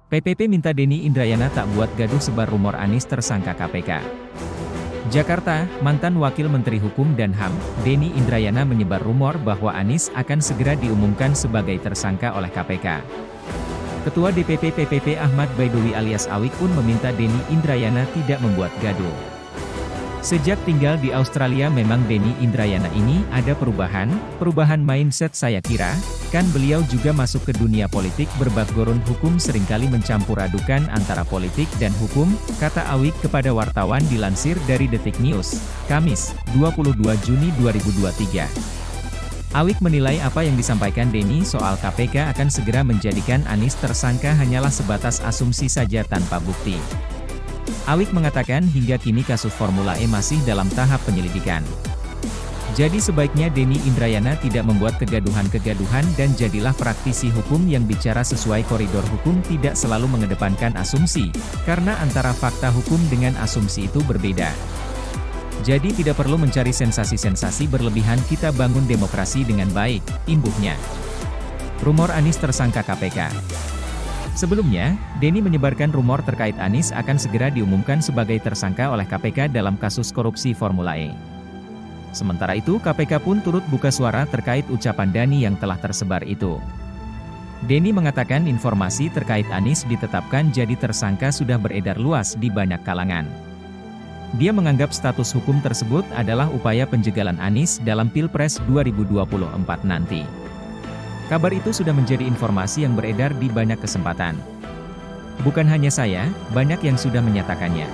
PPP minta Denny Indrayana tak buat gaduh sebar rumor Anies tersangka KPK. Jakarta, mantan Wakil Menteri Hukum dan HAM, Denny Indrayana menyebar rumor bahwa Anies akan segera diumumkan sebagai tersangka oleh KPK. Ketua DPP PPP Ahmad Baidowi alias Awik pun meminta Denny Indrayana tidak membuat gaduh. Sejak tinggal di Australia memang Denny Indrayana ini ada perubahan mindset saya kira, kan beliau juga masuk ke dunia politik berbackground hukum seringkali mencampur adukan antara politik dan hukum, kata Awik kepada wartawan dilansir dari Detik News, Kamis, 22 Juni 2023. Awik menilai apa yang disampaikan Denny soal KPK akan segera menjadikan Anies tersangka hanyalah sebatas asumsi saja tanpa bukti. Awik mengatakan hingga kini kasus Formula E masih dalam tahap penyelidikan. Jadi sebaiknya Denny Indrayana tidak membuat kegaduhan-kegaduhan dan jadilah praktisi hukum yang bicara sesuai koridor hukum tidak selalu mengedepankan asumsi, karena antara fakta hukum dengan asumsi itu berbeda. Jadi tidak perlu mencari sensasi-sensasi berlebihan kita bangun demokrasi dengan baik, imbuhnya. Rumor Anies tersangka KPK. Sebelumnya, Denny menyebarkan rumor terkait Anies akan segera diumumkan sebagai tersangka oleh KPK dalam kasus korupsi Formula E. Sementara itu KPK pun turut buka suara terkait ucapan Denny yang telah tersebar itu. Denny mengatakan informasi terkait Anies ditetapkan jadi tersangka sudah beredar luas di banyak kalangan. Dia menganggap status hukum tersebut adalah upaya penjegalan Anies dalam Pilpres 2024 nanti. Kabar itu sudah menjadi informasi yang beredar di banyak kesempatan. Bukan hanya saya, banyak yang sudah menyatakannya.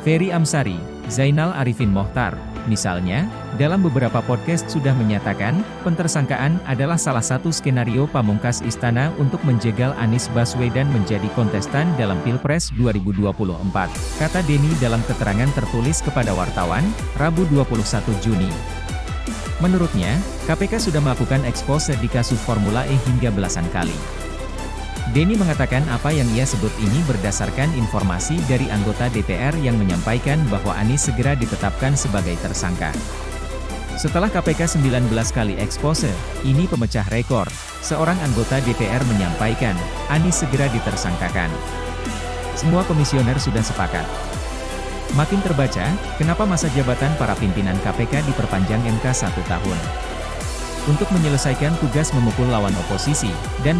Ferry Amsari, Zainal Arifin Mohtar, misalnya, dalam beberapa podcast sudah menyatakan, pentersangkaan adalah salah satu skenario pamungkas istana untuk menjegal Anies Baswedan menjadi kontestan dalam Pilpres 2024, kata Denny dalam keterangan tertulis kepada wartawan, Rabu 21 Juni. Menurutnya, KPK sudah melakukan ekspose di kasus Formula E hingga belasan kali. Denny mengatakan apa yang ia sebut ini berdasarkan informasi dari anggota DPR yang menyampaikan bahwa Anies segera ditetapkan sebagai tersangka. Setelah KPK 19 kali ekspose, ini pemecah rekor, seorang anggota DPR menyampaikan, Anies segera ditersangkakan. Semua komisioner sudah sepakat. Makin terbaca, kenapa masa jabatan para pimpinan KPK diperpanjang MK 1 tahun. Untuk menyelesaikan tugas memukul lawan oposisi, dan